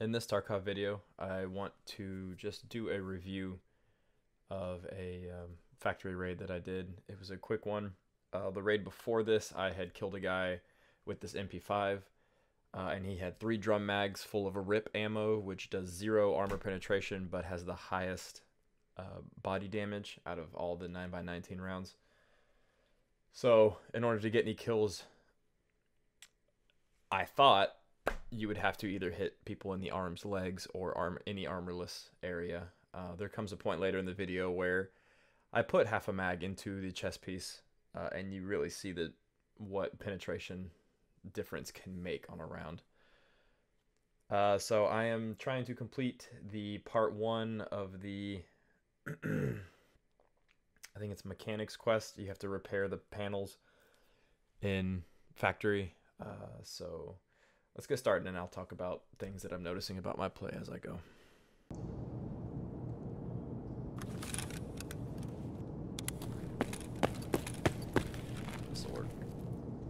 In this Tarkov video, I want to just do a review of a factory raid that I did. It was a quick one. The raid before this, I had killed a guy with this MP5, and he had 3 drum mags full of a RIP ammo, which does 0 armor penetration, but has the highest body damage out of all the 9x19 rounds. So, in order to get any kills, I thought you would have to either hit people in the arms, legs, or any armorless area. There comes a point later in the video where I put half a mag into the chest piece, and you really see what penetration difference can make on a round. So I am trying to complete the part 1 of the I think it's mechanics quest. You have to repair the panels in factory. So let's get started, and I'll talk about things that I'm noticing about my play as I go. Sword.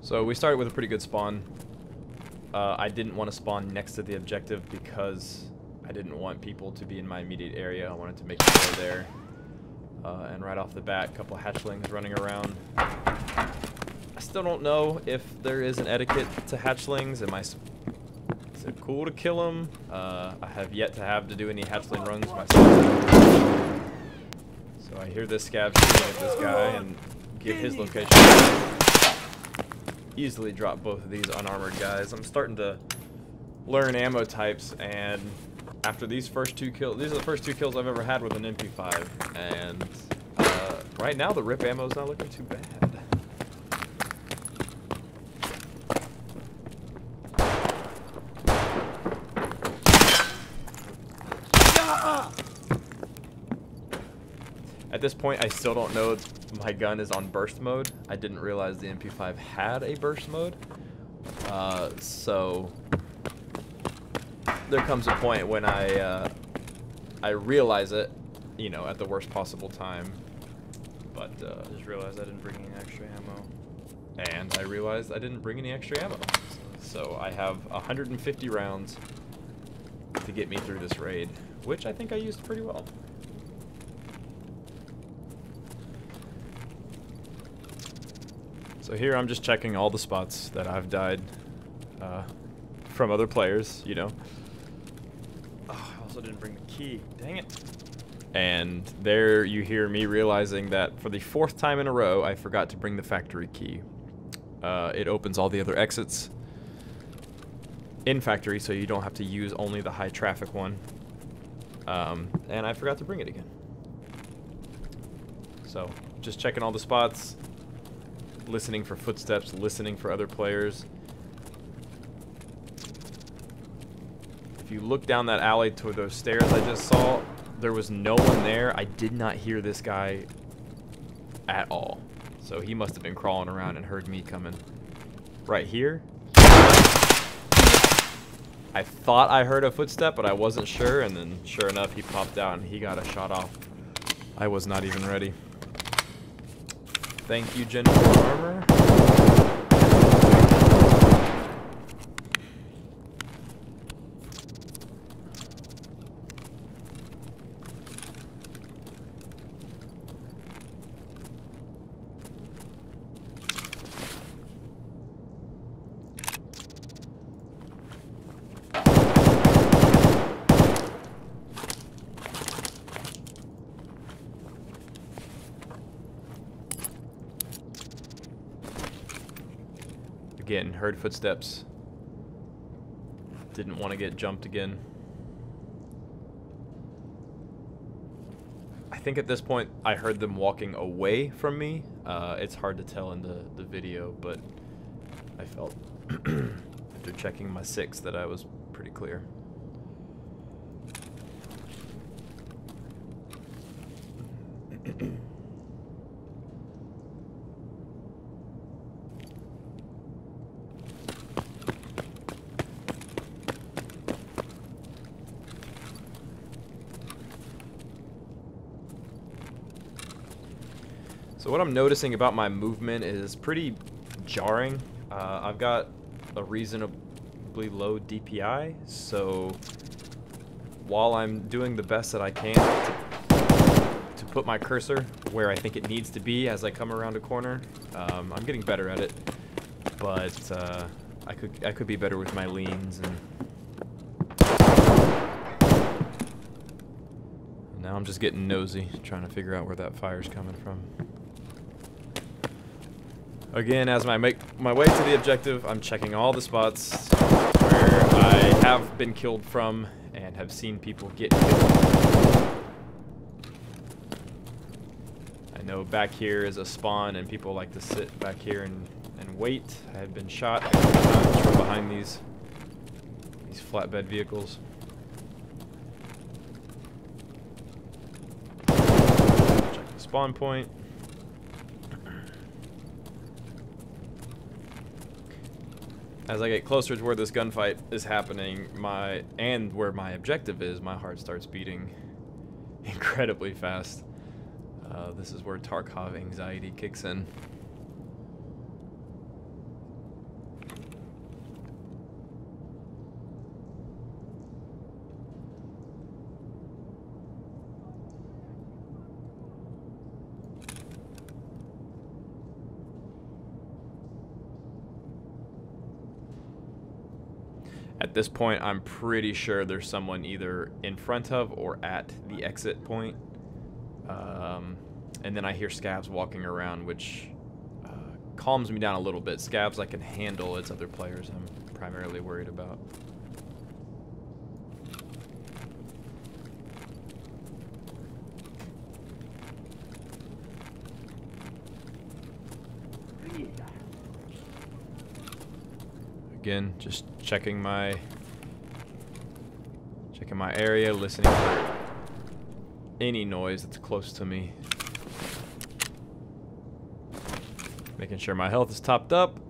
So we started with a pretty good spawn. I didn't want to spawn next to the objective because I didn't want people to be in my immediate area. I wanted to make sure they're there. And right off the bat, a couple of hatchlings running around. I still don't know if there is an etiquette to hatchlings. Is it cool to kill them? I have yet to have to do any hatchling runs myself. So I hear this scav shooting at this guy and give his location. Easily drop both of these unarmored guys. I'm starting to learn ammo types, and after these first 2 kills, these are the first 2 kills I've ever had with an MP5, and right now the RIP ammo is not looking too bad. At this point, I still don't know my gun is on burst mode. I didn't realize the MP5 had a burst mode. So there comes a point when I realize it, you know, at the worst possible time. But I just realized I didn't bring any extra ammo. And I realized I didn't bring any extra ammo. So I have 150 rounds to get me through this raid, which I think I used pretty well. So here I'm just checking all the spots that I've died from other players, you know. Oh, I also didn't bring the key. Dang it. And there you hear me realizing that for the 4th time in a row, I forgot to bring the factory key. It opens all the other exits in factory, so you don't have to use only the high traffic one. And I forgot to bring it again. So just checking all the spots, listening for footsteps, listening for other players. If you look down that alley to those stairs I just saw, there was no one there. I did not hear this guy at all. So he must have been crawling around and heard me coming. Right here, I thought I heard a footstep, but I wasn't sure, and then sure enough, he popped out and he got a shot off. I was not even ready. Thank you, Gen 4 armor. Again, heard footsteps. Didn't want to get jumped again. I think at this point I heard them walking away from me. It's hard to tell in the video, but I felt after checking my 6 that I was pretty clear. So what I'm noticing about my movement is pretty jarring. I've got a reasonably low DPI, so while I'm doing the best that I can to put my cursor where I think it needs to be as I come around a corner. I'm getting better at it, but I could be better with my leans. And now I'm just getting nosy, trying to figure out where that fire's coming from. Again, as I make my way to the objective, I'm checking all the spots where I have been killed from and have seen people get killed. I know back here is a spawn and people like to sit back here and wait. I have been shot from behind these flatbed vehicles. Check the spawn point. As I get closer to where this gunfight is happening, and where my objective is, my heart starts beating incredibly fast. This is where Tarkov anxiety kicks in. At this point, I'm pretty sure there's someone either in front of or at the exit point. And then I hear Scavs walking around, which calms me down a little bit. Scavs I can handle, it's other players I'm primarily worried about. Again, just checking my area, listening for any noise that's close to me. Making sure my health is topped up.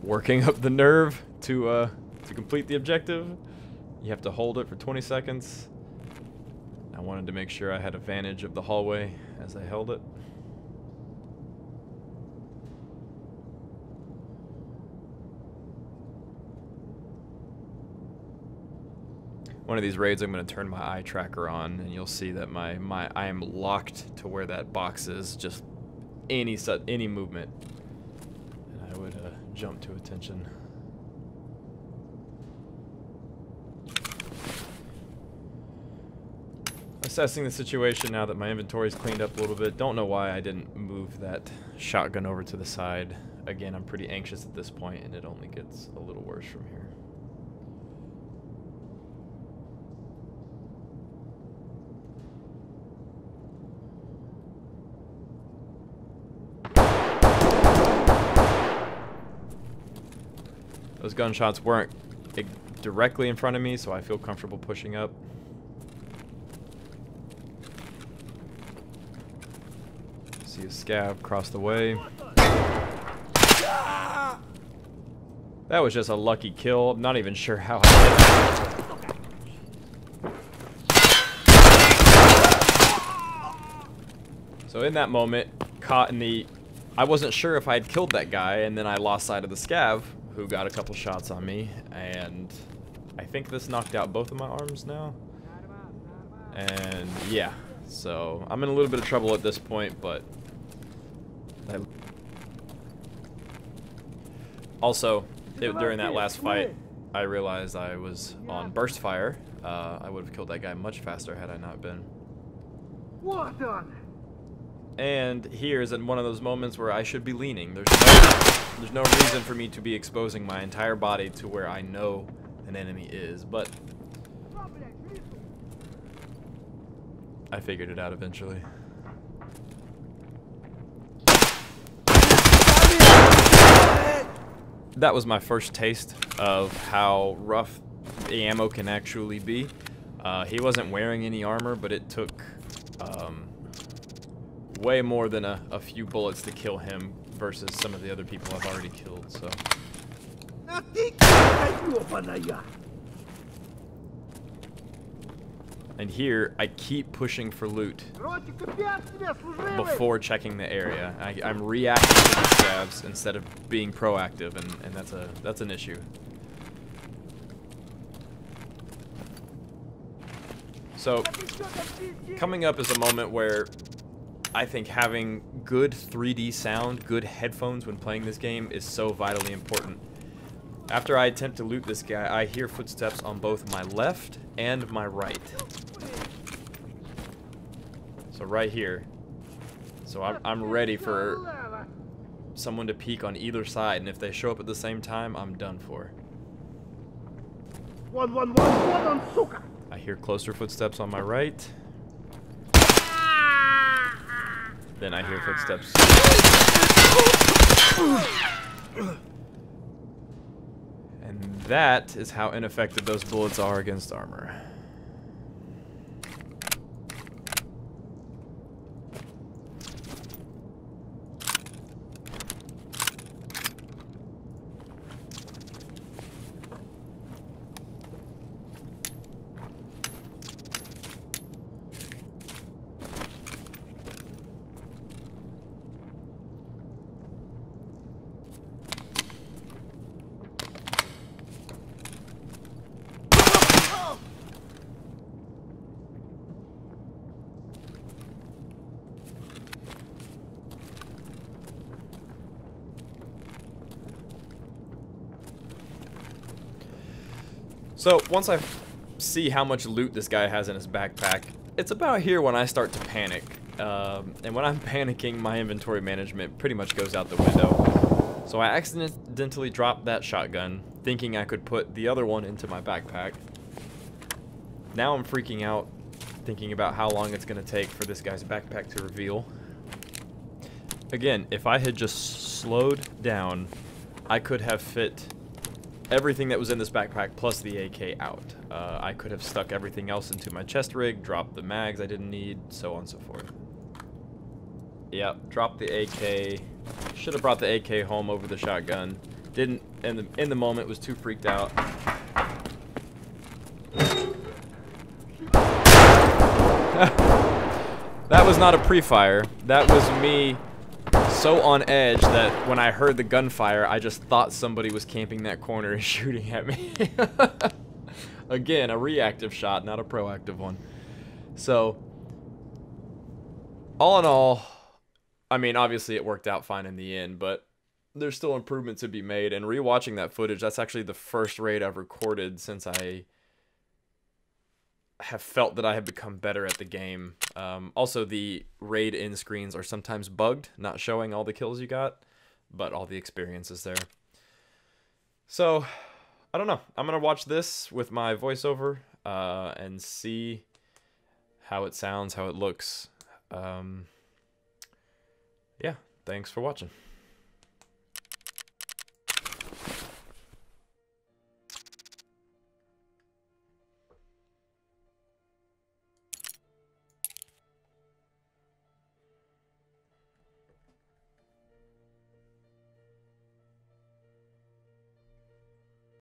Working up the nerve to complete the objective. You have to hold it for 20 seconds. I wanted to make sure I had advantage of the hallway as I held it. One of these raids, I'm going to turn my eye tracker on, and you'll see that I am locked to where that box is. Just any movement, and I would jump to attention. Assessing the situation now that my inventory's cleaned up a little bit. Don't know why I didn't move that shotgun over to the side. Again, I'm pretty anxious at this point, and it only gets a little worse from here. Those gunshots weren't directly in front of me, so I feel comfortable pushing up. See a scav across the way. That was just a lucky kill. I'm not even sure how I did it. So in that moment, caught in the... I wasn't sure if I had killed that guy, and then I lost sight of the scav, who got a couple shots on me, and I think this knocked out both of my arms now. And yeah, so I'm in a little bit of trouble at this point, but also during that last fight, I realized I was on burst fire. I would have killed that guy much faster had I not been. And here's in one of those moments where I should be leaning. There's no reason for me to be exposing my entire body to where I know an enemy is, but I figured it out eventually. That was my first taste of how rough the ammo can actually be. He wasn't wearing any armor, but it took way more than a few bullets to kill him versus some of the other people I've already killed, so. And here, I keep pushing for loot before checking the area. I'm reacting to the scavs instead of being proactive, and that's an issue. So, coming up is a moment where I think having good 3D sound, good headphones when playing this game is so vitally important. After I attempt to loot this guy, I hear footsteps on both my left and my right. So right here. So I'm ready for someone to peek on either side, and if they show up at the same time, I'm done for. I hear closer footsteps on my right. Then I hear footsteps. And that is how ineffective those bullets are against armor. So, once I see how much loot this guy has in his backpack, it's about here when I start to panic. And when I'm panicking, my inventory management pretty much goes out the window. So I accidentally dropped that shotgun, thinking I could put the other one into my backpack. Now I'm freaking out, thinking about how long it's going to take for this guy's backpack to reveal. Again, if I had just slowed down, I could have fit everything that was in this backpack plus the AK out. I could have stuck everything else into my chest rig, dropped the mags I didn't need, so on and so forth. Yep, dropped the AK. Should have brought the AK home over the shotgun. Didn't, in the moment, was too freaked out. That was not a pre-fire. That was me so on edge that when I heard the gunfire, I just thought somebody was camping that corner and shooting at me. Again, a reactive shot, not a proactive one. So, all in all, I mean, obviously it worked out fine in the end, but there's still improvement to be made. And rewatching that footage, that's actually the first raid I've recorded since I have felt that I have become better at the game. Also, the raid end screens are sometimes bugged, not showing all the kills you got, but all the experience is there. So, I don't know. I'm going to watch this with my voiceover and see how it sounds, how it looks. Yeah, thanks for watching.